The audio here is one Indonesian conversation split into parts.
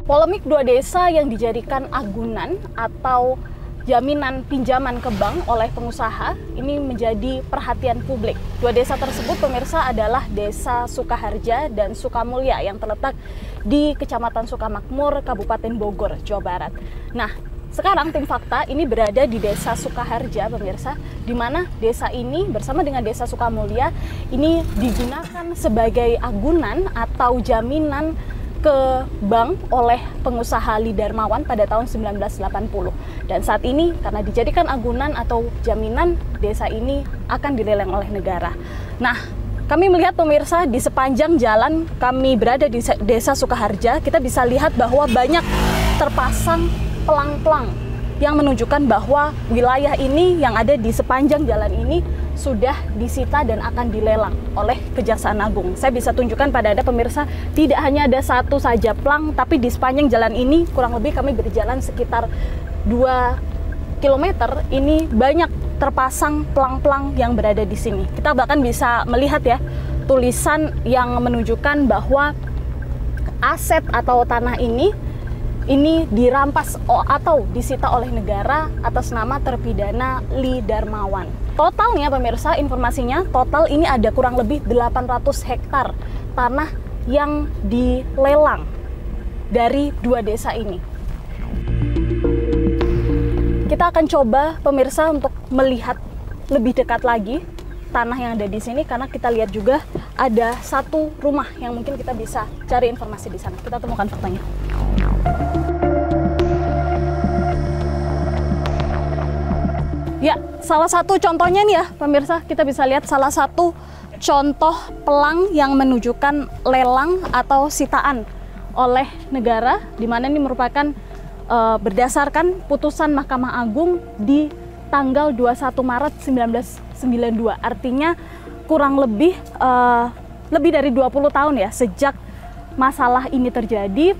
Polemik dua desa yang dijadikan agunan atau jaminan pinjaman ke bank oleh pengusaha ini menjadi perhatian publik. Dua desa tersebut pemirsa adalah Desa Sukaharja dan Sukamulya yang terletak di Kecamatan Sukamakmur, Kabupaten Bogor, Jawa Barat. Nah, sekarang tim Fakta ini berada di Desa Sukaharja pemirsa, di mana desa ini bersama dengan Desa Sukamulya ini digunakan sebagai agunan atau jaminan ke bank oleh pengusaha Lee Darmawan pada tahun 1980. Dan saat ini karena dijadikan agunan atau jaminan, desa ini akan dileleng oleh negara. Nah, kami melihat pemirsa di sepanjang jalan kami berada di Desa Sukaharja, kita bisa lihat bahwa banyak terpasang pelang-pelang yang menunjukkan bahwa wilayah ini yang ada di sepanjang jalan ini sudah disita dan akan dilelang oleh Kejaksaan Agung. Saya bisa tunjukkan pada Anda pemirsa, tidak hanya ada satu saja plang, tapi di sepanjang jalan ini kurang lebih kami berjalan sekitar 2 km, ini banyak terpasang pelang-pelang yang berada di sini. Kita bahkan bisa melihat ya, tulisan yang menunjukkan bahwa aset atau tanah ini dirampas atau disita oleh negara atas nama terpidana Lee Darmawan. Totalnya pemirsa, informasinya total ini ada kurang lebih 800 hektar tanah yang dilelang dari dua desa ini. Kita akan coba pemirsa untuk melihat lebih dekat lagi tanah yang ada di sini, karena kita lihat juga ada satu rumah yang mungkin kita bisa cari informasi di sana. Kita temukan faktanya. Ya, salah satu contohnya nih ya pemirsa, kita bisa lihat salah satu contoh pelang yang menunjukkan lelang atau sitaan oleh negara, di mana ini merupakan berdasarkan putusan Mahkamah Agung di tanggal 21 Maret 1992. Artinya kurang lebih dari 20 tahun ya sejak masalah ini terjadi.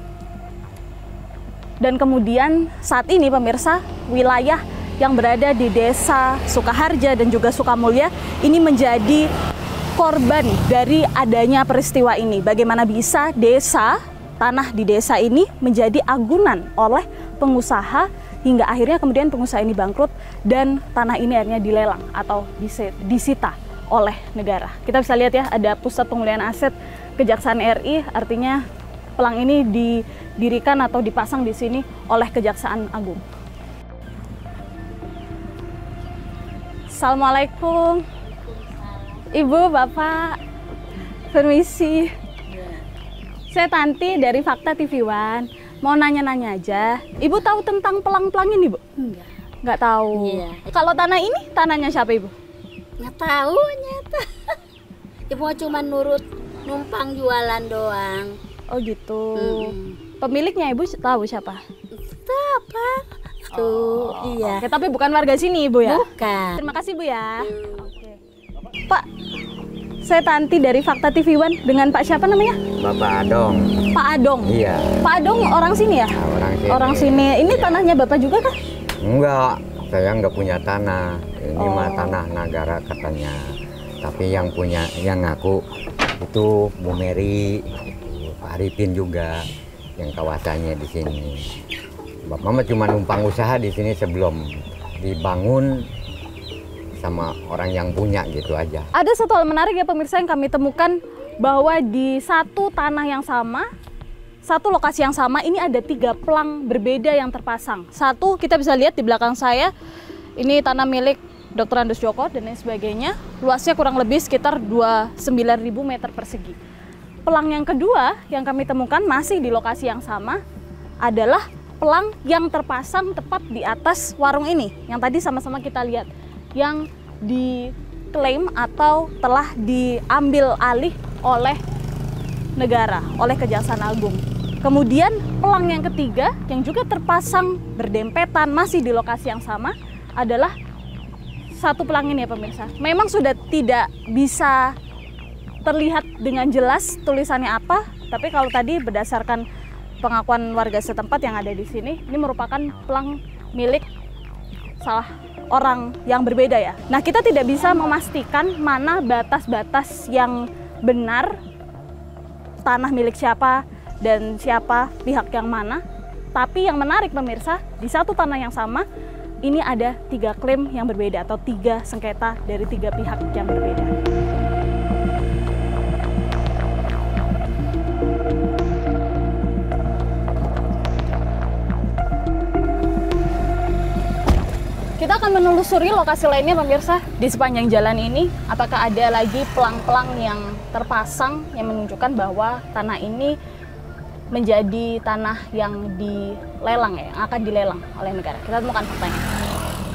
Dan kemudian saat ini pemirsa, wilayah yang berada di Desa Sukaharja dan juga Sukamulya ini menjadi korban dari adanya peristiwa ini. Bagaimana bisa tanah di desa ini menjadi agunan oleh pengusaha hingga akhirnya kemudian pengusaha ini bangkrut dan tanah ini akhirnya dilelang atau disita oleh negara. Kita bisa lihat ya, ada Pusat Pemulihan Aset Kejaksaan RI, artinya pelang ini didirikan atau dipasang di sini oleh Kejaksaan Agung. Assalamualaikum. Ibu, Bapak, permisi. Saya Tanti dari Fakta TV One. Mau nanya-nanya aja. Ibu tahu tentang pelang-pelang ini, Bu? Enggak. Nggak tahu. Iya. Kalau tanah ini, tanahnya siapa, Ibu? Nggak tahu nyata. Ibu cuma nurut numpang jualan doang. Oh gitu. Pemiliknya Ibu tahu siapa? Apa? Tuh, iya. Oke, tapi bukan warga sini, Ibu ya? Bukan. Terima kasih, Bu ya. Oke. Pak, saya Tanti dari Fakta TV One dengan Pak siapa namanya? Bapak Adong. Pak Adong. Iya. Pak Adong orang sini ya? Nah, orang sini. Orang sini. Ini Iya. tanahnya Bapak juga kah? Enggak, saya nggak punya tanah. Ini mah tanah negara katanya. Tapi yang ngaku itu Bu Mary, Pak Arifin juga yang kawasannya di sini. Bapak mama cuma numpang usaha di sini sebelum dibangun sama orang yang punya gitu aja. Ada satu hal menarik ya pemirsa yang kami temukan, bahwa di satu tanah yang sama, satu lokasi yang sama, ini ada 3 pelang berbeda yang terpasang. Satu kita bisa lihat di belakang saya, ini tanah milik Dr. Andes Djoko dan lain sebagainya. Luasnya kurang lebih sekitar 29.000 meter persegi. Pelang yang kedua yang kami temukan masih di lokasi yang sama adalah pelang yang terpasang tepat di atas warung ini, yang tadi sama-sama kita lihat, yang diklaim atau telah diambil alih oleh negara, oleh Kejaksaan Agung. Kemudian pelang yang ketiga yang juga terpasang berdempetan masih di lokasi yang sama adalah satu pelang ini ya pemirsa. Memang sudah tidak bisa terlihat dengan jelas tulisannya apa, tapi kalau tadi berdasarkan pengakuan warga setempat yang ada di sini, ini merupakan pelang milik salah orang yang berbeda ya. Nah, kita tidak bisa memastikan mana batas-batas yang benar tanah milik siapa dan siapa pihak yang mana. Tapi yang menarik pemirsa, di satu tanah yang sama ini ada 3 klaim yang berbeda atau 3 sengketa dari 3 pihak yang berbeda. Kita akan menelusuri lokasi lainnya pemirsa di sepanjang jalan ini. Apakah ada lagi pelang-pelang yang terpasang yang menunjukkan bahwa tanah ini menjadi tanah yang dilelang ya, yang akan dilelang oleh negara. Kita temukan faktanya.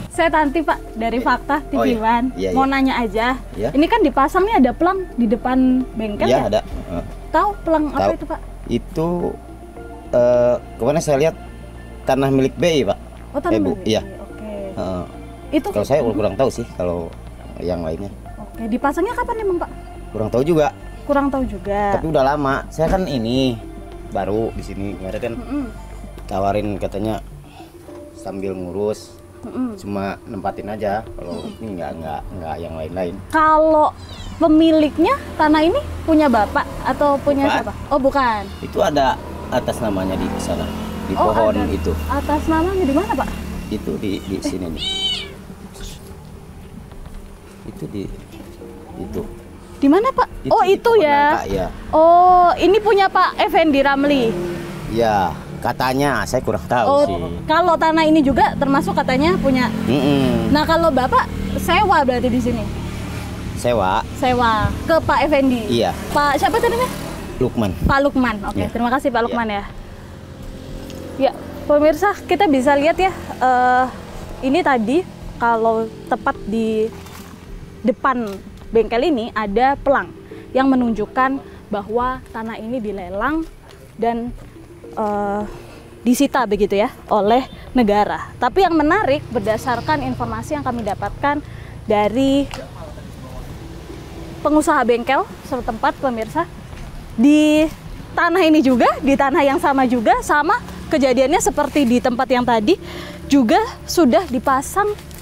Saya Tanti Pak dari Fakta TV One. Iya, Mau nanya aja. Iya. Ini kan dipasang nih ada pelang di depan bengkel ya? Iya ada. Tahu pelang apa Tahu. itu Pak? Itu kemana saya lihat tanah milik BI Pak. Oh tanah Bu. milik. Iya. Oke. Itu Kalau saya kurang tahu sih kalau yang lainnya. Oke, dipasangnya kapan emang Pak? Kurang tahu juga. Kurang tahu juga. Tapi udah lama. Saya kan ini baru di sini. Kemarin kan tawarin katanya sambil ngurus. Cuma nempatin aja. Kalau ini nggak yang lain-lain. Kalau pemiliknya tanah ini punya bapak atau punya Bukan. siapa? Oh bukan. Itu ada atas namanya di sana. Di Oh, pohon ada. itu. Atas namanya di mana Pak? Itu di sini nih. Itu di itu. Di mana Pak? Oh di itu pohon ya. nangka, ya. Oh ini punya Pak Effendi Ramli. Ya, katanya saya kurang tahu Oh sih. kalau tanah ini juga termasuk katanya punya. Nah kalau Bapak sewa berarti di sini. Sewa. Sewa ke Pak Effendi. Iya. Pak siapa tadi namanya? Lukman. Pak Lukman. Oke, Ya. terima kasih Pak Lukman ya. Ya, pemirsa kita bisa lihat ya. Ini tadi kalau tepat di depan bengkel ini ada pelang yang menunjukkan bahwa tanah ini dilelang dan disita begitu ya oleh negara. Tapi yang menarik berdasarkan informasi yang kami dapatkan dari pengusaha bengkel setempat pemirsa, di tanah ini juga, di tanah yang sama juga, sama kejadiannya seperti di tempat yang tadi, juga sudah dipasang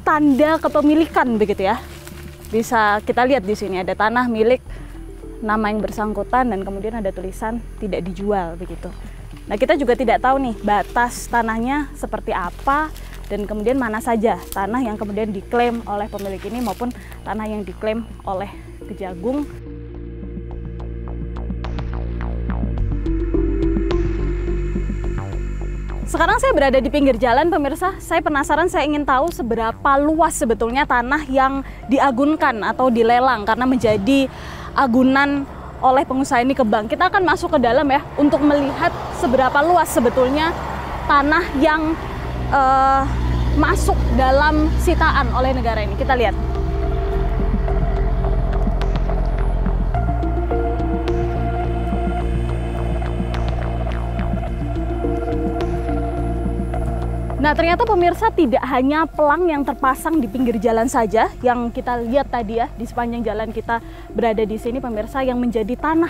tanda kepemilikan begitu ya. Bisa kita lihat di sini ada tanah milik nama yang bersangkutan dan kemudian ada tulisan tidak dijual begitu. Nah kita juga tidak tahu nih batas tanahnya seperti apa dan kemudian mana saja tanah yang kemudian diklaim oleh pemilik ini maupun tanah yang diklaim oleh Kejagung. Sekarang saya berada di pinggir jalan pemirsa, saya penasaran, saya ingin tahu seberapa luas sebetulnya tanah yang diagunkan atau dilelang karena menjadi agunan oleh pengusaha ini ke bank. Kita akan masuk ke dalam ya untuk melihat seberapa luas sebetulnya tanah yang masuk dalam sitaan oleh negara ini. Kita lihat. Nah ternyata pemirsa tidak hanya pelang yang terpasang di pinggir jalan saja yang kita lihat tadi ya di sepanjang jalan kita berada di sini pemirsa yang menjadi tanah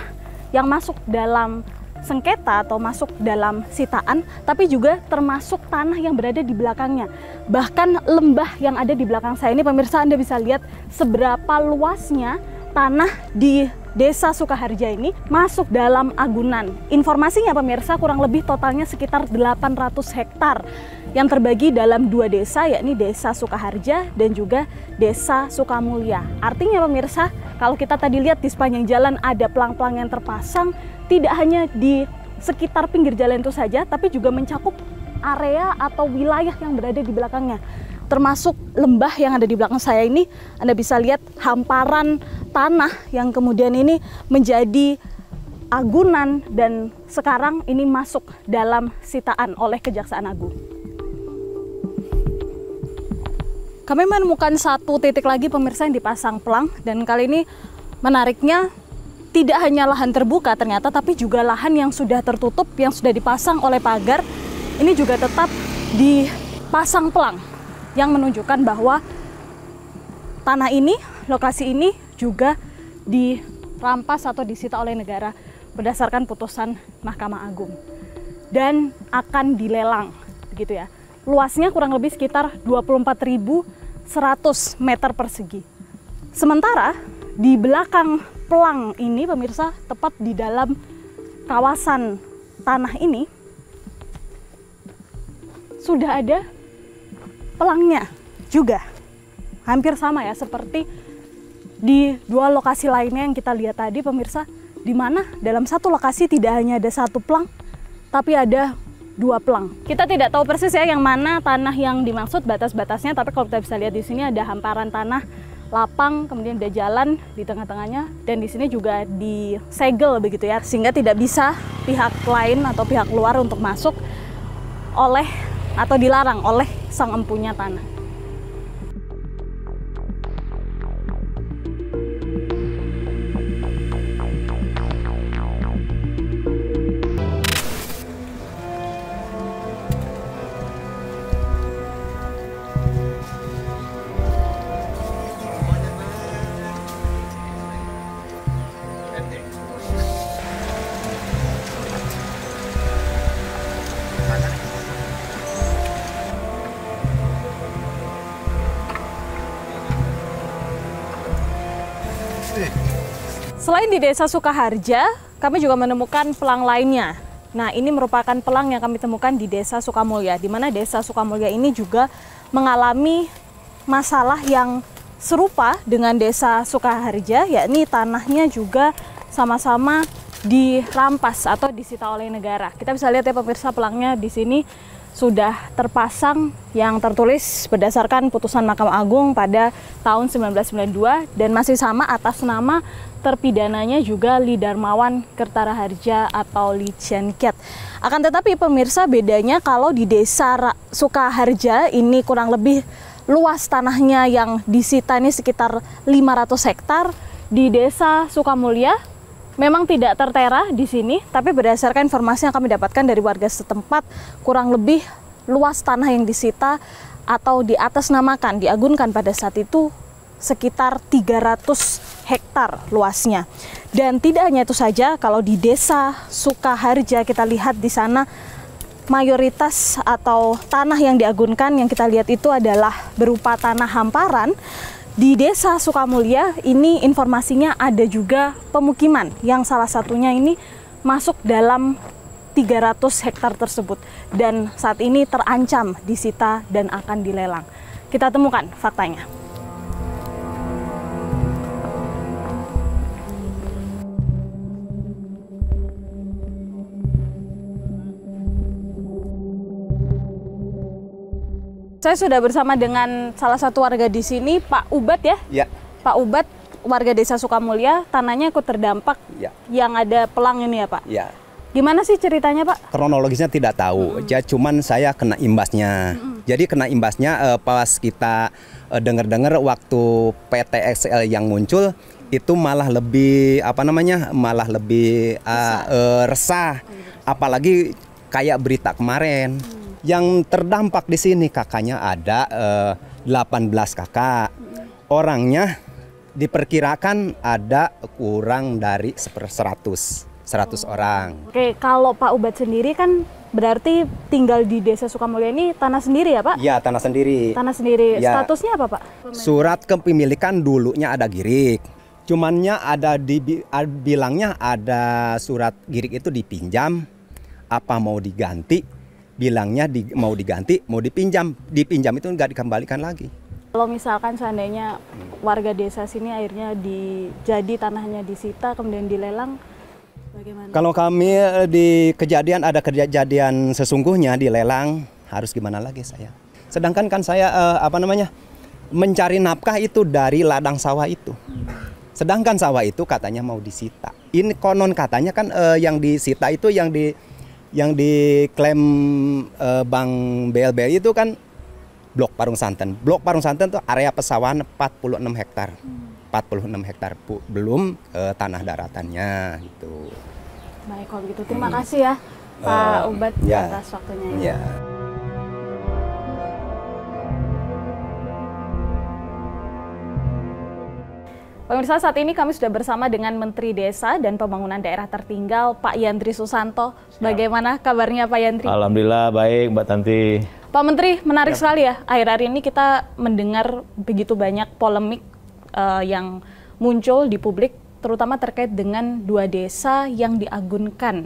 yang masuk dalam sengketa atau masuk dalam sitaan, tapi juga termasuk tanah yang berada di belakangnya. Bahkan lembah yang ada di belakang saya ini pemirsa Anda bisa lihat seberapa luasnya tanah di Desa Sukaharja ini masuk dalam agunan. Informasinya pemirsa kurang lebih totalnya sekitar 800 hektar yang terbagi dalam 2 desa, yakni Desa Sukaharja dan juga Desa Sukamulya. Artinya pemirsa, kalau kita tadi lihat di sepanjang jalan ada pelang-pelang yang terpasang, tidak hanya di sekitar pinggir jalan itu saja, tapi juga mencakup area atau wilayah yang berada di belakangnya. Termasuk lembah yang ada di belakang saya ini, Anda bisa lihat hamparan tanah yang kemudian ini menjadi agunan dan sekarang ini masuk dalam sitaan oleh Kejaksaan Agung. Kami menemukan satu titik lagi pemirsa yang dipasang pelang dan kali ini menariknya tidak hanya lahan terbuka ternyata tapi juga lahan yang sudah tertutup yang sudah dipasang oleh pagar ini juga tetap dipasang pelang yang menunjukkan bahwa tanah ini, lokasi ini juga dirampas atau disita oleh negara berdasarkan putusan Mahkamah Agung dan akan dilelang begitu ya. Luasnya kurang lebih sekitar 24.100 meter persegi. Sementara di belakang pelang ini pemirsa tepat di dalam kawasan tanah ini sudah ada pelangnya juga. Hampir sama ya seperti di dua lokasi lainnya yang kita lihat tadi pemirsa, di mana dalam satu lokasi tidak hanya ada satu pelang, tapi ada dua pelang. Kita tidak tahu persis ya yang mana tanah yang dimaksud batas-batasnya, tapi kalau kita bisa lihat di sini ada hamparan tanah lapang, kemudian ada jalan di tengah-tengahnya, dan di sini juga disegel begitu ya, sehingga tidak bisa pihak lain atau pihak luar untuk masuk oleh atau dilarang oleh sang empunya tanah. Selain di Desa Sukaharja, kami juga menemukan pelang lainnya. Nah, ini merupakan pelang yang kami temukan di Desa Sukamulya, di mana Desa Sukamulya ini juga mengalami masalah yang serupa dengan Desa Sukaharja, yakni tanahnya juga sama-sama dirampas atau disita oleh negara. Kita bisa lihat ya pemirsa, pelangnya di sini sudah terpasang yang tertulis berdasarkan putusan Mahkamah Agung pada tahun 1992 dan masih sama atas nama terpidananya juga Li Darmawan Kertaraharja atau Li Ciankiat. Akan tetapi pemirsa, bedanya kalau di Desa Sukaharja ini kurang lebih luas tanahnya yang disita ini sekitar 500 hektar. Di Desa Sukamulya memang tidak tertera di sini, tapi berdasarkan informasi yang kami dapatkan dari warga setempat, kurang lebih luas tanah yang disita atau diatasnamakan, diagunkan pada saat itu sekitar 300 hektar luasnya. Dan tidak hanya itu saja, kalau di Desa Sukaharja kita lihat di sana mayoritas atau tanah yang diagunkan yang kita lihat itu adalah berupa tanah hamparan. Di Desa Sukamulya ini informasinya ada juga pemukiman yang salah satunya ini masuk dalam 300 hektar tersebut dan saat ini terancam disita dan akan dilelang. Kita temukan faktanya. Saya sudah bersama dengan salah satu warga di sini, Pak Ubat ya? Ya. Pak Ubat, warga Desa Sukamulya, tanahnya ikut terdampak Ya. yang ada pelang ini ya Pak? Ya. Gimana sih ceritanya Pak? Kronologisnya tidak tahu, ya cuman saya kena imbasnya. Jadi kena imbasnya pas kita dengar-dengar waktu PTXL yang muncul itu malah lebih malah lebih resah. Apalagi kayak berita kemarin. Yang terdampak di sini kakaknya ada 18 kakak. Orangnya diperkirakan ada kurang dari 100 orang. Oke, kalau Pak Ubat sendiri kan berarti tinggal di Desa Sukamulya ini tanah sendiri ya Pak? Iya, tanah sendiri. Tanah sendiri. Ya. Statusnya apa Pak? Surat kepemilikan dulunya ada girik. Cumannya ada bilangnya ada surat girik itu dipinjam, apa mau diganti? Bilangnya mau diganti, mau dipinjam. Dipinjam itu nggak dikembalikan lagi. Kalau misalkan seandainya warga desa sini akhirnya jadi tanahnya disita kemudian dilelang, bagaimana? Kalau kami di ada kejadian sesungguhnya dilelang, harus gimana lagi saya? Sedangkan kan saya mencari nafkah itu dari ladang sawah itu. Sedangkan sawah itu katanya mau disita. Ini konon katanya kan yang disita itu yang diklaim Bank BLBI itu kan Blok Parung Santen. Blok Parung Santen itu area pesawahan 46 hektar. 46 hektar belum tanah daratannya gitu. Baik, kalau begitu terima kasih ya Pak Ubat atas waktunya. Ya. Pemirsa, saat ini kami sudah bersama dengan Menteri Desa dan Pembangunan Daerah Tertinggal, Pak Yandri Susanto. Bagaimana kabarnya Pak Yandri? Alhamdulillah baik, Mbak Tanti. Pak Menteri, menarik sekali ya. Akhir-akhir ini kita mendengar begitu banyak polemik yang muncul di publik terutama terkait dengan 2 desa yang diagunkan.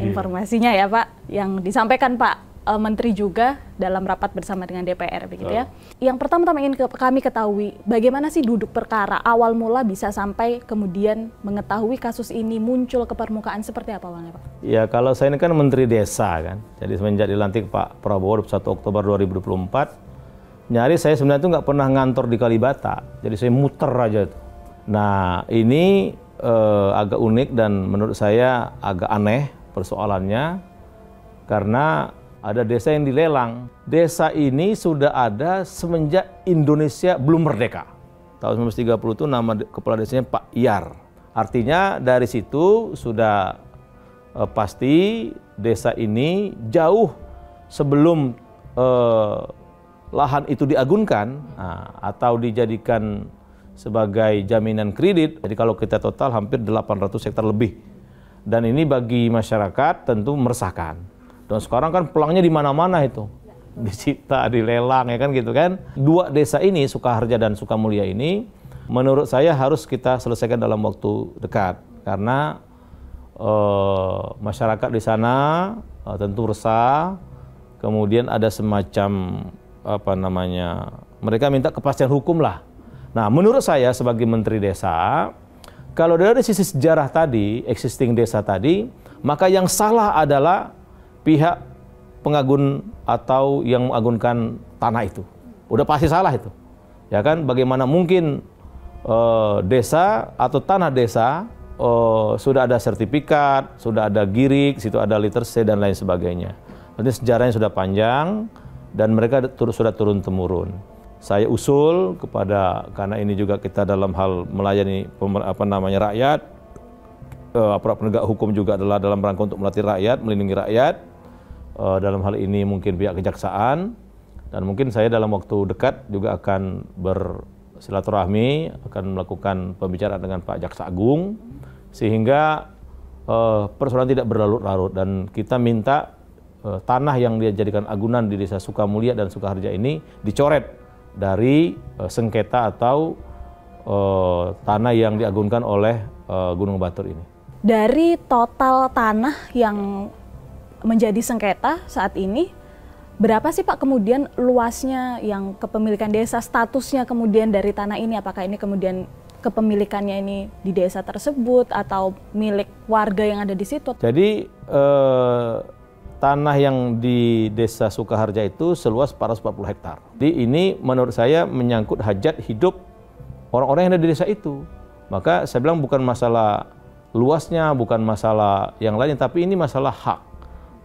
Informasinya ya Pak, yang disampaikan Pak Menteri juga dalam rapat bersama dengan DPR begitu ya. Yang pertama-tama ingin kami ketahui, bagaimana sih duduk perkara awal mula bisa sampai kemudian mengetahui kasus ini muncul ke permukaan, seperti apa Bang Pak? Ya, kalau saya ini kan Menteri Desa kan, jadi semenjak dilantik Pak Prabowo 1 Oktober 2024, nyari saya sebenarnya itu nggak pernah ngantor di Kalibata, jadi saya muter aja itu. Nah, ini agak unik dan menurut saya agak aneh persoalannya, karena ada desa yang dilelang. Desa ini sudah ada semenjak Indonesia belum merdeka. Tahun 1930 itu nama kepala desanya Pak Iyar. Artinya dari situ sudah pasti desa ini jauh sebelum lahan itu diagunkan atau dijadikan sebagai jaminan kredit. Jadi kalau kita total hampir 800 hektar lebih. Dan ini bagi masyarakat tentu meresahkan. Dan sekarang kan pelangnya di mana-mana itu. Disita, dilelang ya kan gitu kan. 2 desa ini, Sukaharja dan Sukamulya ini, menurut saya harus kita selesaikan dalam waktu dekat. Karena masyarakat di sana tentu resah. Kemudian ada semacam mereka minta kepastian hukum lah. Nah, menurut saya sebagai Menteri Desa, kalau dari sisi sejarah tadi, existing desa tadi, maka yang salah adalah pihak pengagun atau yang mengagunkan tanah itu. Udah pasti salah itu. Ya kan, bagaimana mungkin desa atau tanah desa sudah ada sertifikat, sudah ada girik, situ ada liter C dan lain sebagainya. Nanti sejarahnya sudah panjang dan mereka sudah turun-temurun. Saya usul kepada, karena ini juga kita dalam hal melayani rakyat, aparat penegak hukum juga adalah dalam rangka untuk melatih rakyat, melindungi rakyat. Dalam hal ini mungkin pihak kejaksaan, dan mungkin saya dalam waktu dekat juga akan bersilaturahmi, akan melakukan pembicaraan dengan Pak Jaksa Agung, sehingga persoalan tidak berlarut-larut, dan kita minta tanah yang dijadikan agunan di desa Sukamulya dan Sukaharja ini dicoret dari sengketa atau tanah yang diagunkan oleh Gunung Batur ini. Dari total tanah yang menjadi sengketa saat ini, berapa sih Pak kemudian luasnya yang kepemilikan desa, statusnya kemudian dari tanah ini? Apakah ini kemudian kepemilikannya ini di desa tersebut atau milik warga yang ada di situ? Jadi tanah yang di desa Sukaharja itu seluas 440 hektar. Jadi ini menurut saya menyangkut hajat hidup orang-orang yang ada di desa itu. Maka saya bilang bukan masalah luasnya, bukan masalah yang lain, tapi ini masalah hak.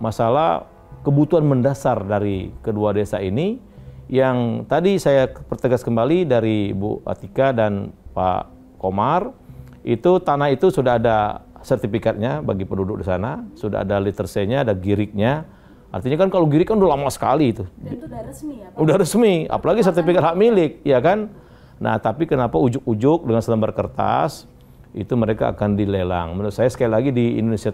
Masalah kebutuhan mendasar dari kedua desa ini, yang tadi saya pertegas kembali dari Bu Atika dan Pak Komar, itu tanah itu sudah ada sertifikatnya bagi penduduk di sana, sudah ada liter C-nya, ada giriknya. Artinya kan kalau girik kan udah lama sekali itu. Dan itu udah resmi ya Pak? Udah resmi, apalagi sertifikat hak milik, ya kan? Nah, tapi kenapa ujuk-ujuk dengan selembar kertas itu mereka akan dilelang? Menurut saya sekali lagi di Indonesia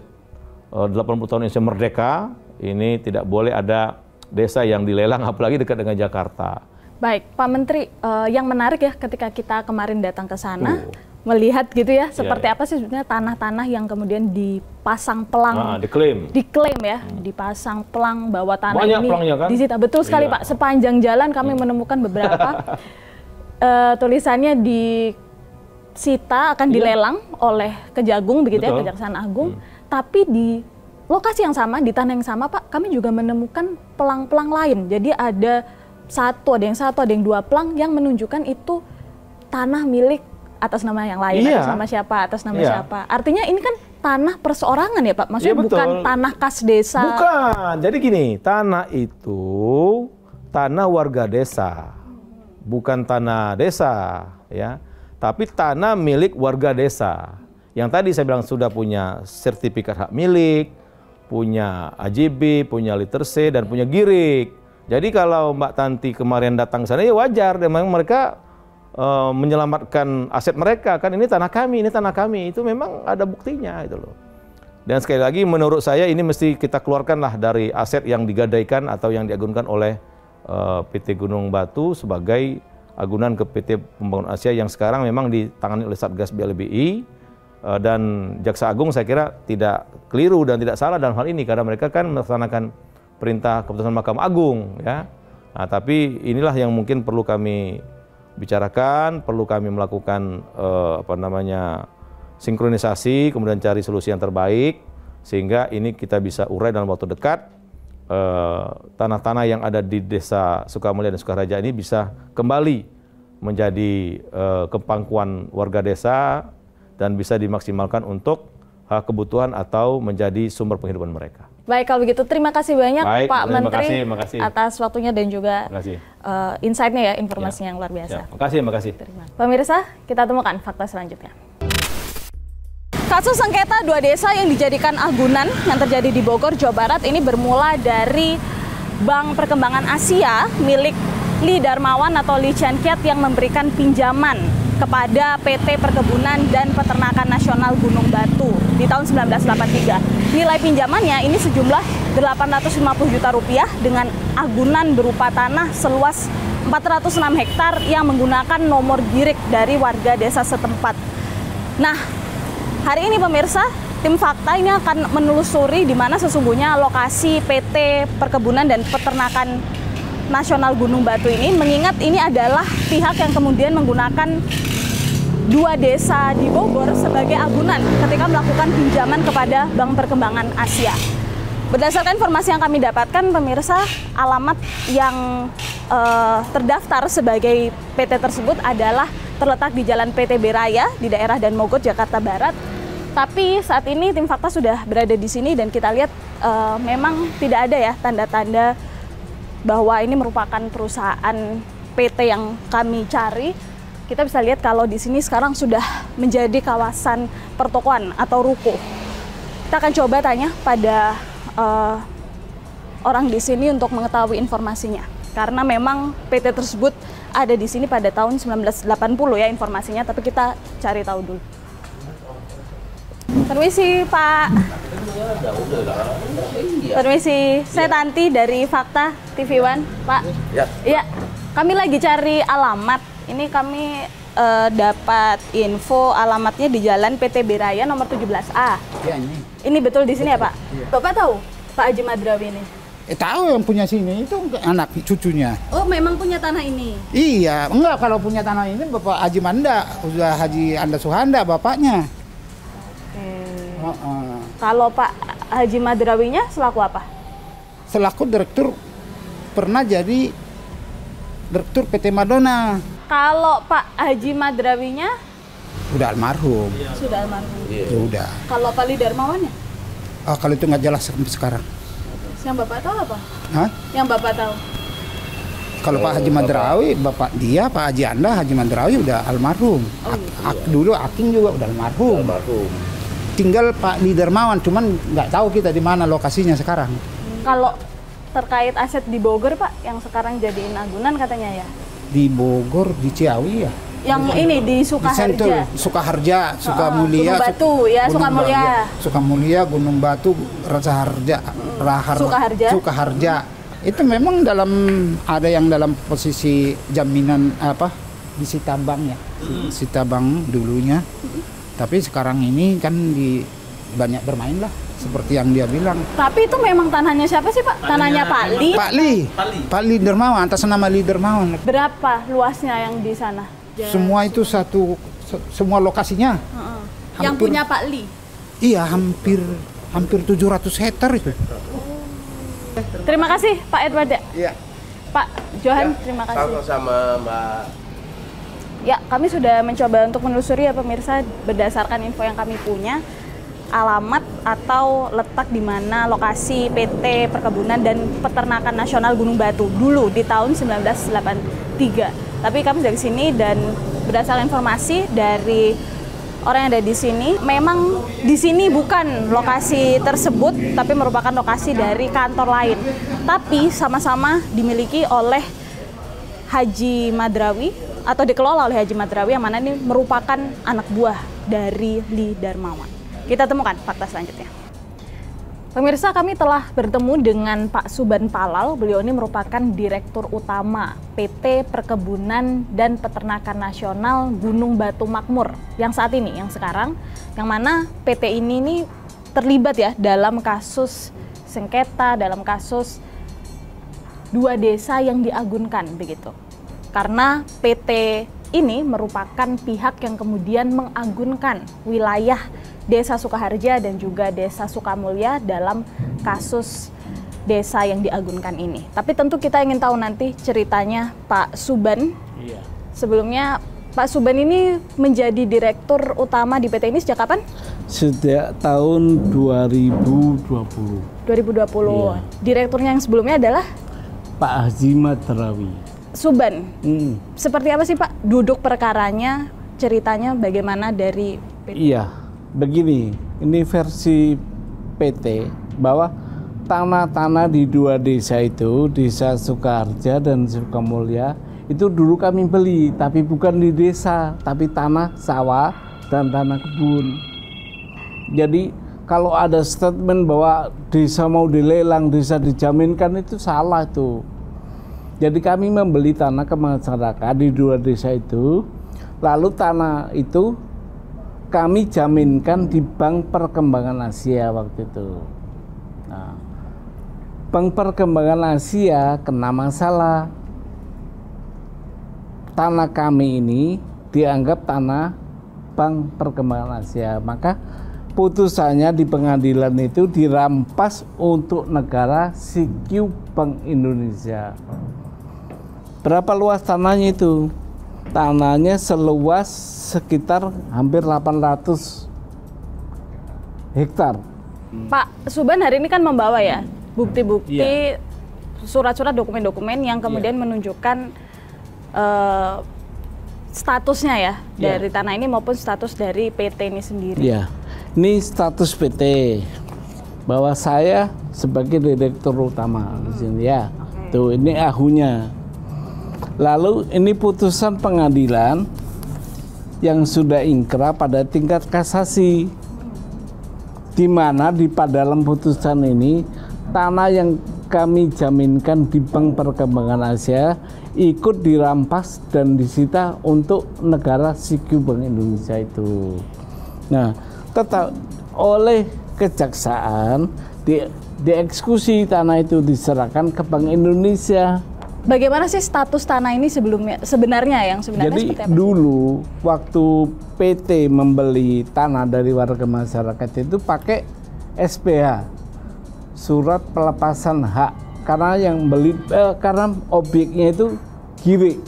80 tahun Indonesia merdeka, ini tidak boleh ada desa yang dilelang, apalagi dekat dengan Jakarta. Baik, Pak Menteri, yang menarik ya ketika kita kemarin datang ke sana, melihat gitu ya, seperti apa sih sebenarnya tanah-tanah yang kemudian dipasang pelang, diklaim ya, dipasang pelang bahwa tanah banyak ini pelangnya, kan? disita. Betul sekali Pak, sepanjang jalan kami menemukan beberapa tulisannya disita, akan dilelang oleh Kejagung begitu ya, Kejaksaan Agung. Tapi di lokasi yang sama, di tanah yang sama Pak, kami juga menemukan pelang-pelang lain. Jadi ada ada yang 2 pelang yang menunjukkan itu tanah milik atas nama yang lain, atas nama siapa. Artinya ini kan tanah perseorangan ya Pak? Maksudnya bukan tanah kas desa? Bukan, jadi gini, tanah itu tanah warga desa, bukan tanah desa, ya. Tapi tanah milik warga desa. Yang tadi saya bilang sudah punya sertifikat hak milik, punya AJB, punya liter C, dan punya girik. Jadi kalau Mbak Tanti kemarin datang ke sana, ya wajar, memang mereka menyelamatkan aset mereka, kan ini tanah kami, itu memang ada buktinya itu loh. Dan sekali lagi menurut saya ini mesti kita keluarkanlah dari aset yang digadaikan atau yang diagunkan oleh PT Gunung Batu sebagai agunan ke PT Pembangunan Asia yang sekarang memang ditangani oleh Satgas BLBI. dan Jaksa Agung saya kira tidak keliru dan tidak salah dalam hal ini karena mereka kan melaksanakan perintah keputusan Mahkamah Agung ya. Nah, tapi inilah yang mungkin perlu kami bicarakan, perlu kami melakukan sinkronisasi, kemudian cari solusi yang terbaik sehingga ini kita bisa urai dalam waktu dekat. Tanah-tanah yang ada di Desa Sukamulya dan Sukaraja ini bisa kembali menjadi kepangkuan warga desa dan bisa dimaksimalkan untuk kebutuhan atau menjadi sumber penghidupan mereka. Baik, kalau begitu terima kasih banyak Pak Menteri atas waktunya dan juga insight-nya ya, informasinya yang luar biasa. Terima kasih. Pemirsa, kita temukan fakta selanjutnya. Kasus sengketa 2 desa yang dijadikan agunan yang terjadi di Bogor, Jawa Barat ini bermula dari Bank Perkembangan Asia milik Lee Darmawan atau Lee Chan Kiat yang memberikan pinjaman kepada PT Perkebunan dan Peternakan Nasional Gunung Batu di tahun 1983. Nilai pinjamannya ini sejumlah 850 juta rupiah dengan agunan berupa tanah seluas 406 hektar yang menggunakan nomor girik dari warga desa setempat. Nah, hari ini pemirsa, tim fakta ini akan menelusuri di mana sesungguhnya lokasi PT Perkebunan dan Peternakan Nasional Gunung Batu ini, mengingat ini adalah pihak yang kemudian menggunakan 2 desa di Bogor sebagai agunan ketika melakukan pinjaman kepada Bank Perkembangan Asia. Berdasarkan informasi yang kami dapatkan, pemirsa, alamat yang terdaftar sebagai PT tersebut adalah terletak di Jalan PTB Raya di daerah Dan Mogot, Jakarta Barat. Tapi saat ini tim fakta sudah berada di sini dan kita lihat memang tidak ada ya tanda-tanda bahwa ini merupakan perusahaan PT yang kami cari. Kita bisa lihat kalau di sini sekarang sudah menjadi kawasan pertokoan atau ruko. Kita akan coba tanya pada orang di sini untuk mengetahui informasinya. Karena memang PT tersebut ada di sini pada tahun 1980 ya informasinya, tapi kita cari tahu dulu. Permisi Pak. Permisi, saya Tanti dari Fakta TV One, Pak. Iya, kami lagi cari alamat. Ini kami dapat info alamatnya di Jalan PTB Raya nomor 17A. Ya, ini. Ini betul di sini ya Pak? Iya. Bapak tahu Pak Haji Madrawi ini? Tahu yang punya sini itu anak cucunya. Oh, memang punya tanah ini? Iya, enggak, kalau punya tanah ini Bapak Haji Manda, udah Haji Anda Suhanda bapaknya. Kalau Pak Haji Madrawinya selaku apa? Selaku direktur, pernah jadi direktur PT Madonna. Kalau Pak Haji Madrawinya? Udah almarhum. Sudah almarhum. Ya udah. Kalau Pak Lee Darmawannya? Kalau itu nggak jelas sampai sekarang. Yang Bapak tahu apa? Hah? Yang Bapak tahu? Kalau Pak Haji Madrawi, Bapak dia, Pak Haji Anda, Haji Madrawi udah almarhum. Dulu Aking juga udah almarhum. Tinggal Pak Lee Darmawan, cuman nggak tahu kita di mana lokasinya sekarang. Kalau terkait aset di Bogor Pak, yang sekarang jadiin agunan katanya ya? Di Bogor, di Ciawi ya? Yang ini di Sukaharja. Sukaharja, Sukamulia, Gunung Batu ya, Sukamulia. Sukamulia, Gunung Batu, Rasaharja, Sukaharja. Itu memang ada yang dalam posisi jaminan di Sitabang ya, Sitabang dulunya. Tapi sekarang ini kan banyak bermain lah, seperti yang dia bilang. Tapi itu memang tanahnya siapa sih Pak? Tanahnya Pak Lee? Pak Lee Darmawan, atas nama Lee Darmawan. Berapa luasnya yang di sana? Semua itu semua lokasinya. Yang punya Pak Lee? Iya, hampir 700 hektar itu. Terima kasih Pak Edward ya. Iya. Pak Johan, terima kasih. Sama-sama Mbak. Ya, kami sudah mencoba untuk menelusuri ya pemirsa berdasarkan info yang kami punya. Alamat atau letak di mana lokasi PT Perkebunan dan Peternakan Nasional Gunung Batu dulu di tahun 1983. Tapi kami dari sini dan berdasarkan informasi dari orang yang ada di sini, memang di sini bukan lokasi tersebut, tapi merupakan lokasi dari kantor lain. Tapi sama-sama dimiliki oleh Haji Madrawi atau dikelola oleh Haji Madrawi yang mana ini merupakan anak buah dari Lee Darmawan. Kita temukan fakta selanjutnya. Pemirsa, kami telah bertemu dengan Pak Suban Palal. Beliau ini merupakan Direktur Utama PT Perkebunan dan Peternakan Nasional Gunung Batu Makmur yang saat ini, yang sekarang, yang mana PT ini terlibat ya dalam kasus sengketa, dalam kasus 2 desa yang diagunkan begitu. Karena PT ini merupakan pihak yang kemudian mengagunkan wilayah Desa Sukaharja dan juga Desa Sukamulya dalam kasus desa yang diagunkan ini. Tapi tentu kita ingin tahu nanti ceritanya Pak Suban. Iya. Sebelumnya Pak Suban ini menjadi Direktur Utama di PT ini sejak kapan? Sejak tahun 2020. 2020. Iya. Direkturnya yang sebelumnya adalah Pak Haji Madrawi. Suban. Seperti apa sih Pak duduk perkaranya, ceritanya bagaimana dari PT? Iya, begini, ini versi PT bahwa tanah-tanah di 2 desa itu, Desa Sukaharja dan Sukamulya, itu dulu kami beli, tapi bukan di desa, tapi tanah sawah dan tanah kebun. Jadi kalau ada statement bahwa desa mau dilelang, desa dijaminkan, itu salah itu. Jadi kami membeli tanah ke masyarakat di 2 desa itu, lalu tanah itu kami jaminkan di Bank Perkembangan Asia waktu itu. Nah, Bank Perkembangan Asia kena masalah. Tanah kami ini dianggap tanah Bank Perkembangan Asia, maka putusannya di pengadilan itu dirampas untuk negara CQ Bank Indonesia. Berapa luas tanahnya itu? Tanahnya seluas sekitar hampir 800 hektar. Pak Suban hari ini kan membawa ya bukti-bukti, surat-surat, dokumen-dokumen yang kemudian menunjukkan statusnya ya dari tanah ini maupun status dari PT ini sendiri. Iya, ini status PT bahwa saya sebagai Direktur Utama di sini ya. Tuh ini ahunya. Lalu ini putusan pengadilan yang sudah ingkrah pada tingkat kasasi, di mana di dalam putusan ini tanah yang kami jaminkan di Bank Perkembangan Asia ikut dirampas dan disita untuk negara CQ Bank Indonesia itu. Nah, tetap oleh kejaksaan dieksekusi tanah itu diserahkan ke Bank Indonesia. Bagaimana sih status tanah ini sebenarnya Jadi seperti apa? Dulu waktu PT membeli tanah dari warga masyarakat itu pakai SPH, surat pelepasan hak, karena yang beli karena objeknya itu girik,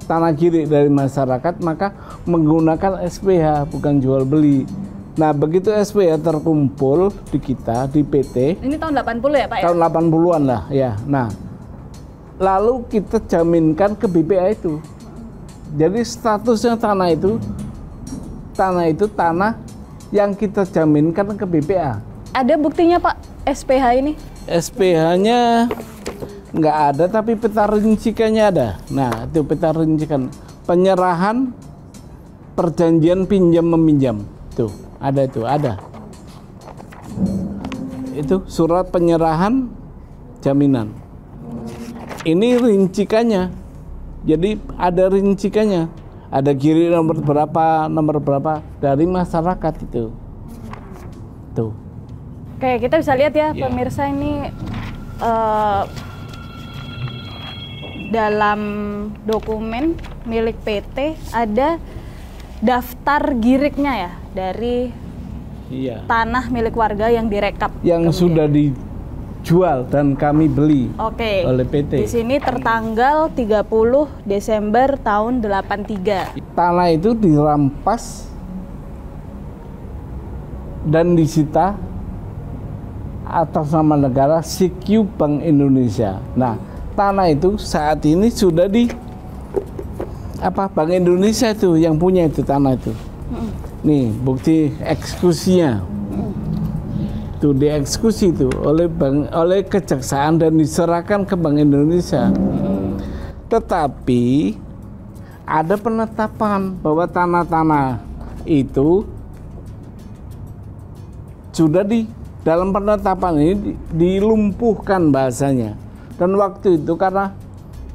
tanah girik dari masyarakat, maka menggunakan SPH bukan jual beli. Nah, begitu SPH terkumpul di kita di PT. Ini tahun 80 ya Pak ya? Tahun 80-an lah ya. Nah, lalu kita jaminkan ke BPA itu. Jadi statusnya tanah itu tanah yang kita jaminkan ke BPA. Ada buktinya Pak SPH ini? SPH-nya nggak ada, tapi peta rincikannya ada. Nah, itu peta rincikan penyerahan perjanjian pinjam meminjam. Tuh, ada itu, ada. Itu surat penyerahan jaminan. Ini rincikannya, jadi ada rincikannya, ada kiri nomor berapa dari masyarakat itu. Tuh. Oke, kita bisa lihat ya pemirsa ini dalam dokumen milik PT ada daftar giriknya ya dari tanah milik warga yang direkap. Yang sudah dijual dan kami beli oleh PT. Di sini tertanggal 30 Desember tahun 83. Tanah itu dirampas dan disita atas nama negara CQ Bank Indonesia. Nah, tanah itu saat ini sudah di Bank Indonesia itu yang punya itu tanah itu. Nih, bukti eksekusinya. Itu dieksekusi itu oleh kejaksaan dan diserahkan ke Bank Indonesia. Tetapi ada penetapan bahwa tanah-tanah itu sudah dalam penetapan ini dilumpuhkan bahasanya. Dan waktu itu karena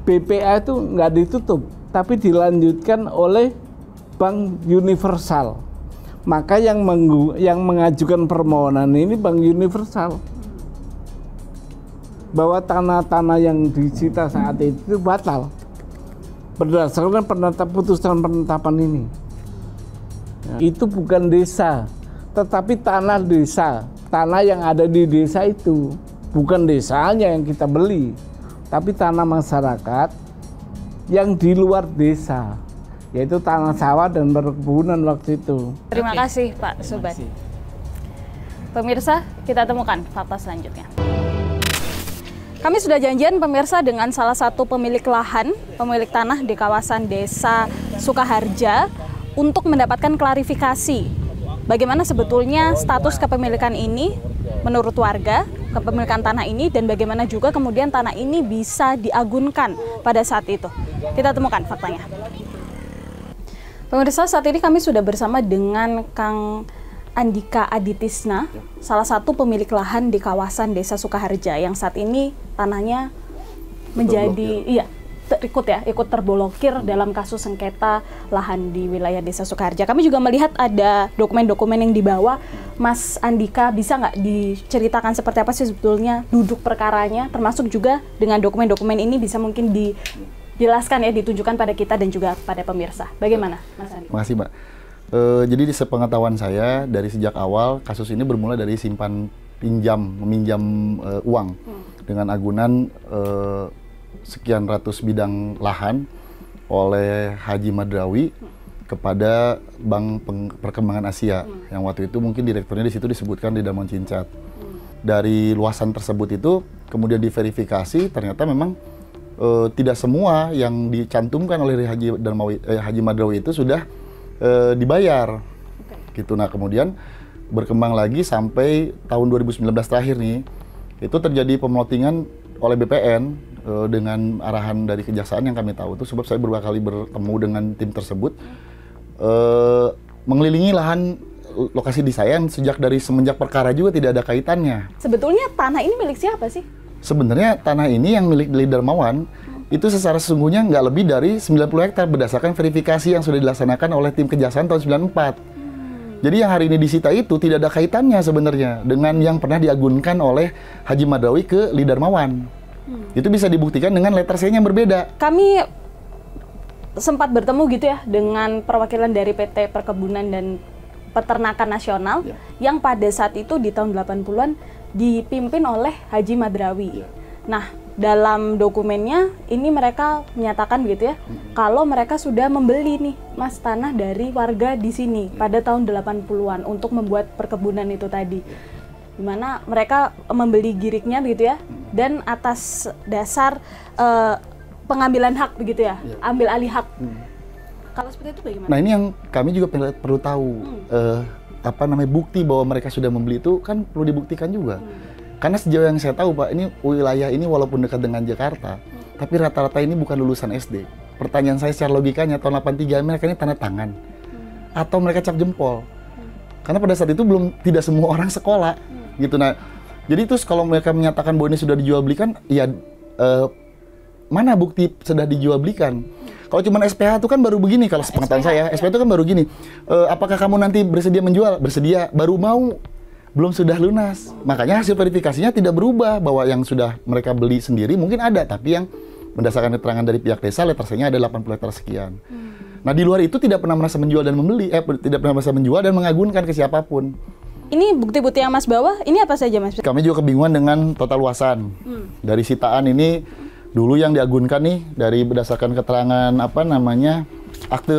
BPA itu nggak ditutup, tapi dilanjutkan oleh Bank Universal. Maka yang mengajukan permohonan ini Bank Universal. Bahwa tanah-tanah yang disita saat itu batal. Berdasarkan putusan penetapan ini. Itu bukan desa, tetapi tanah desa. Tanah yang ada di desa itu. Bukan desanya yang kita beli, tapi tanah masyarakat yang di luar desa, yaitu tanah sawah dan perkebunan waktu itu. Terima kasih Pak Subhan. Pemirsa, kita temukan fakta selanjutnya. Kami sudah janjian pemirsa dengan salah satu pemilik lahan, pemilik tanah di kawasan Desa Sukaharja untuk mendapatkan klarifikasi bagaimana sebetulnya status kepemilikan ini menurut warga, kepemilikan tanah ini, dan bagaimana juga kemudian tanah ini bisa diagunkan pada saat itu. Kita temukan faktanya. Pemirsa, saat ini kami sudah bersama dengan Kang Andika Aditisna, salah satu pemilik lahan di kawasan Desa Sukaharja yang saat ini tanahnya menjadi ikut terblokir dalam kasus sengketa lahan di wilayah Desa Sukaharja. Kami juga melihat ada dokumen-dokumen yang dibawa. Mas Andika, bisa nggak diceritakan seperti apa sih sebetulnya duduk perkaranya, termasuk juga dengan dokumen-dokumen ini bisa mungkin dijelaskan ya, ditunjukkan pada kita dan juga pada pemirsa. Bagaimana, Mas Andika? Makasih, Mbak. Jadi di sepengetahuan saya dari sejak awal kasus ini bermula dari meminjam uang dengan agunan sekian ratus bidang lahan oleh Haji Madrawi kepada Bank Perkembangan Asia yang waktu itu mungkin direkturnya di situ disebutkan di Darmawan Cincat. Dari luasan tersebut itu kemudian diverifikasi, ternyata memang tidak semua yang dicantumkan oleh Haji Madrawi itu sudah dibayar. Gitu. Nah, kemudian berkembang lagi sampai tahun 2019 terakhir nih, itu terjadi pemotingan oleh BPN dengan arahan dari kejaksaan yang kami tahu itu, sebab saya beberapa kali bertemu dengan tim tersebut, mengelilingi lahan lokasi di saya semenjak perkara juga tidak ada kaitannya. Sebetulnya tanah ini milik siapa sih? Sebenarnya tanah ini yang milik Darmawan itu secara sesungguhnya nggak lebih dari 90 hektar berdasarkan verifikasi yang sudah dilaksanakan oleh tim kejaksaan tahun 94. Jadi yang hari ini disita itu tidak ada kaitannya sebenarnya dengan yang pernah diagunkan oleh Haji Madrawi ke Darmawan. Itu bisa dibuktikan dengan letter C-nya yang berbeda. Kami sempat bertemu gitu ya dengan perwakilan dari PT Perkebunan dan Peternakan Nasional yang pada saat itu di tahun 80-an dipimpin oleh Haji Madrawi. Nah, dalam dokumennya ini mereka menyatakan gitu ya, kalau mereka sudah membeli nih Mas tanah dari warga di sini pada tahun 80-an untuk membuat perkebunan itu tadi. Di mana mereka membeli giriknya begitu ya, dan atas dasar pengambilan hak begitu ya, ambil alih hak. Kalau seperti itu bagaimana? Nah, ini yang kami juga perlu tahu, bukti bahwa mereka sudah membeli itu kan perlu dibuktikan juga. Karena sejauh yang saya tahu, Pak, ini wilayah ini walaupun dekat dengan Jakarta, tapi rata-rata ini bukan lulusan SD. Pertanyaan saya secara logikanya, tahun 83 mereka ini tanda tangan atau mereka cap jempol. Karena pada saat itu tidak semua orang sekolah gitu. Nah, jadi terus kalau mereka menyatakan bahwa ini sudah dijual belikan, ya mana bukti sudah dijual belikan? Kalau cuma SPH itu kan baru begini, kalau sepengetahuan saya, SPH itu kan baru gini. Apakah kamu nanti bersedia menjual? Bersedia, baru mau, belum sudah lunas. Makanya hasil verifikasinya tidak berubah, bahwa yang sudah mereka beli sendiri mungkin ada, tapi yang berdasarkan keterangan dari pihak desa, letter C-nya ada 80 hektar sekian. Nah, di luar itu tidak pernah merasa menjual dan membeli, tidak pernah merasa menjual dan mengagunkan ke siapapun. Ini bukti-bukti yang Mas bawa, ini apa saja Mas? Kami juga kebingungan dengan total luasan. Dari sitaan ini, dulu yang diagunkan nih, dari berdasarkan keterangan akte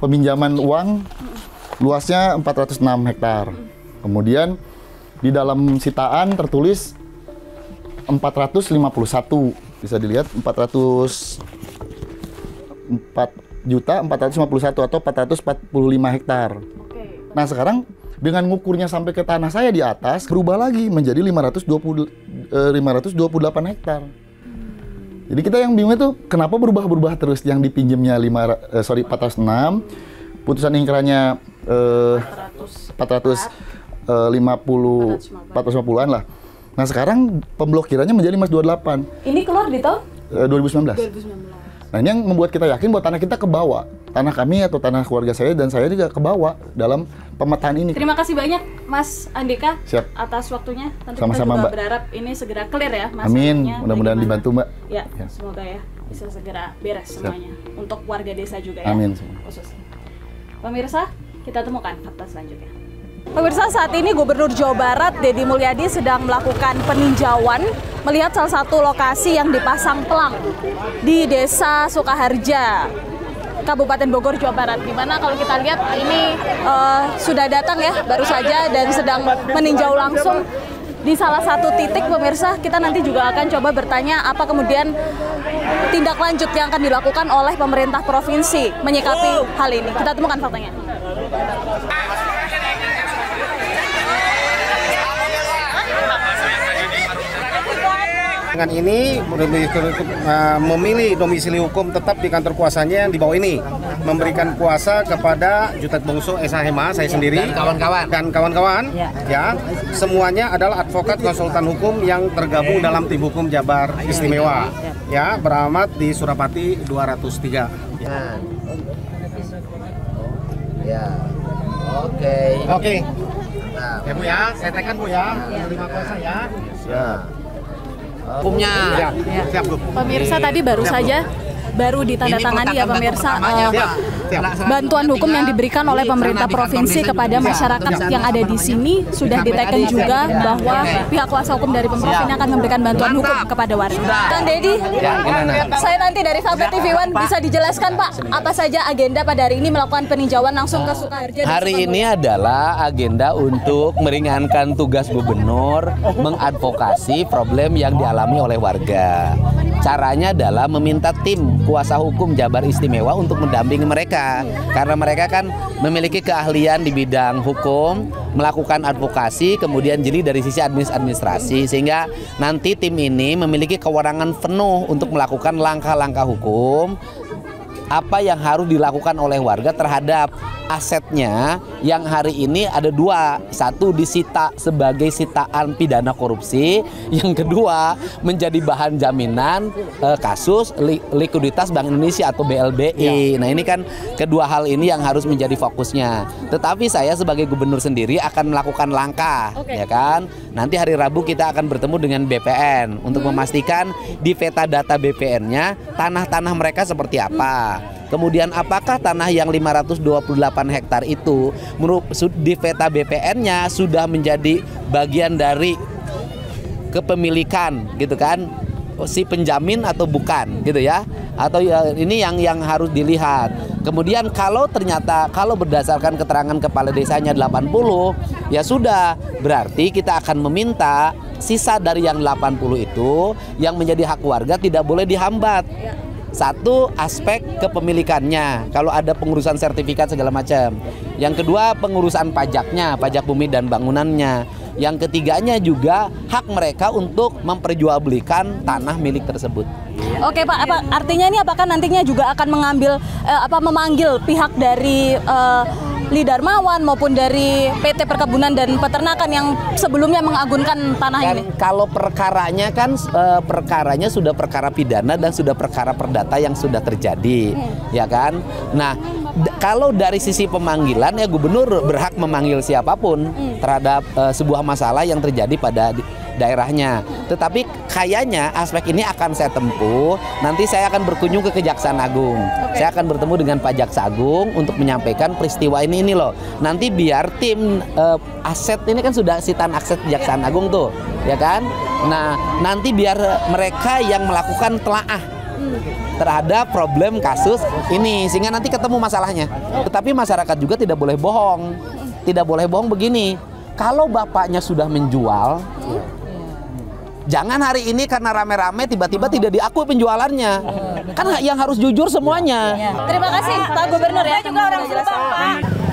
peminjaman uang, luasnya 406 hektar. Kemudian di dalam sitaan tertulis 451, bisa dilihat 4.451 atau 445 hektar. Nah, sekarang dengan ngukurnya sampai ke tanah saya di atas berubah lagi menjadi 528 hektar. Jadi kita yang bingung itu kenapa berubah terus, yang dipinjamnya 406, putusan ingkrahnya 400 450-an lah. Nah sekarang pemblokirannya menjadi Mas 28. Ini keluar di tahun 2019. Nah ini yang membuat kita yakin bahwa tanah kita kebawa. Tanah kami atau tanah keluarga saya dan saya juga kebawa dalam pemetaan ini. Terima kasih banyak Mas Andika. Siap. Atas waktunya. Tentu Sama-sama, kita juga Mbak. berharap ini segera clear ya Mas. Amin, mudah-mudahan dibantu Mbak. Ya, semoga ya bisa segera beres semuanya. Untuk warga desa juga ya. Amin. Khususnya. Pemirsa, kita temukan fakta selanjutnya. Pemirsa, saat ini Gubernur Jawa Barat Deddy Mulyadi sedang melakukan peninjauan melihat salah satu lokasi yang dipasang pelang di Desa Sukaharja, Kabupaten Bogor, Jawa Barat. Dimana kalau kita lihat ini sudah datang ya baru saja dan sedang meninjau langsung di salah satu titik. Pemirsa, kita nanti juga akan coba bertanya apa kemudian tindak lanjut yang akan dilakukan oleh pemerintah provinsi menyikapi hal ini. Kita temukan faktanya. Dengan ini memilih domisili hukum tetap di kantor kuasanya yang di bawah ini, memberikan kuasa kepada Jutet Bongso Esa Hema, saya sendiri dan kawan-kawan ya, semuanya adalah advokat konsultan hukum yang tergabung dalam tim hukum Jabar Istimewa ya, beralamat di Surapati 203 ya. Oke. Ya Bu ya, saya tekan Bu ya, terima kuasa ya. Hukumnya. Siap, Bu. Pemirsa, tadi baru ditandatangani ya pemirsa bantuan hukum yang diberikan oleh pemerintah provinsi kepada masyarakat yang ada di sini. Sudah diteken juga bahwa pihak kuasa hukum dari Pemprov ini akan memberikan bantuan hukum kepada warga. Kang Deddy, saya nanti dari Fakta TV One bisa dijelaskan Pak, apa saja agenda pada hari ini melakukan peninjauan langsung ke Sukaharja? Hari ini adalah agenda untuk meringankan tugas gubernur mengadvokasi problem yang dialami oleh warga. Caranya adalah meminta tim kuasa hukum Jabar Istimewa untuk mendampingi mereka, karena mereka kan memiliki keahlian di bidang hukum, melakukan advokasi, kemudian jeli dari sisi administrasi, sehingga nanti tim ini memiliki kewenangan penuh untuk melakukan langkah-langkah hukum apa yang harus dilakukan oleh warga terhadap asetnya yang hari ini ada dua. Satu disita sebagai sitaan pidana korupsi, yang kedua menjadi bahan jaminan kasus likuiditas Bank Indonesia atau BLBI. Nah ini kan kedua hal ini yang harus menjadi fokusnya. Tetapi saya sebagai gubernur sendiri akan melakukan langkah, ya kan. Nanti hari Rabu kita akan bertemu dengan BPN untuk memastikan di peta data BPN-nya tanah-tanah mereka seperti apa. Kemudian apakah tanah yang 528 hektar itu di peta BPN-nya sudah menjadi bagian dari kepemilikan gitu kan si penjamin atau bukan gitu ya, atau ya, ini yang harus dilihat. Kemudian kalau berdasarkan keterangan kepala desanya 80 ya sudah, berarti kita akan meminta sisa dari yang 80 itu yang menjadi hak warga tidak boleh dihambat. Satu, aspek kepemilikannya, kalau ada pengurusan sertifikat segala macam. Yang kedua, pengurusan pajaknya, pajak bumi dan bangunannya. Yang ketiganya juga hak mereka untuk memperjualbelikan tanah milik tersebut. Oke Pak, artinya ini apakah nantinya juga akan memanggil pihak dari Lidarmawan maupun dari PT Perkebunan dan Peternakan yang sebelumnya mengagunkan tanah ini? Kalau perkaranya kan perkaranya sudah perkara pidana dan sudah perkara perdata yang sudah terjadi, ya kan? Nah, kalau dari sisi pemanggilan ya gubernur berhak memanggil siapapun terhadap sebuah masalah yang terjadi pada daerahnya. Tetapi kayaknya aspek ini akan saya tempuh. Nanti saya akan berkunjung ke Kejaksaan Agung. Saya akan bertemu dengan Pak Jaksa Agung untuk menyampaikan peristiwa ini loh. Nanti biar tim aset ini kan sudah sitaan aset Kejaksaan Agung tuh, ya kan? Nah, nanti biar mereka yang melakukan telaah terhadap problem kasus ini sehingga nanti ketemu masalahnya. Tetapi masyarakat juga tidak boleh bohong. Tidak boleh bohong begini. Kalau bapaknya sudah menjual, jangan hari ini karena rame-rame tiba-tiba tidak diakui penjualannya. Kan yang harus jujur semuanya. Terima kasih Pak Gubernur ya. Juga orang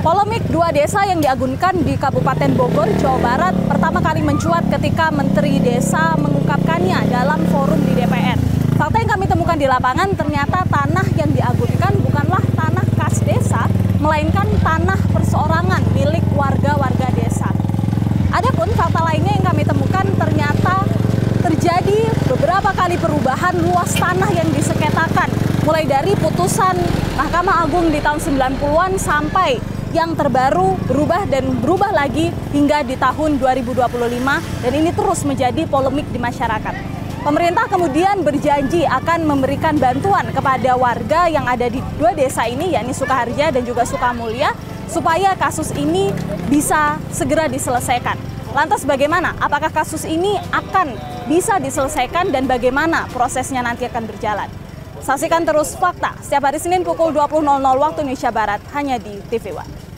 polemik dua desa yang diagunkan di Kabupaten Bogor, Jawa Barat pertama kali mencuat ketika Menteri Desa mengungkapkannya dalam forum di DPR. Fakta yang kami temukan di lapangan, ternyata tanah yang diagunkan bukanlah tanah kas desa, melainkan tanah perseorangan milik warga-warga desa. Adapun fakta lainnya yang kami temukan ternyata terjadi beberapa kali perubahan luas tanah yang disengketakan, mulai dari putusan Mahkamah Agung di tahun 90-an sampai yang terbaru berubah lagi hingga di tahun 2025, dan ini terus menjadi polemik di masyarakat. Pemerintah kemudian berjanji akan memberikan bantuan kepada warga yang ada di dua desa ini, yakni Sukaharja dan juga Sukamulya, supaya kasus ini bisa segera diselesaikan. Lantas bagaimana? Apakah kasus ini akan bisa diselesaikan dan bagaimana prosesnya nanti akan berjalan? Saksikan terus Fakta setiap hari Senin pukul 20.00 waktu Indonesia Barat hanya di TV One.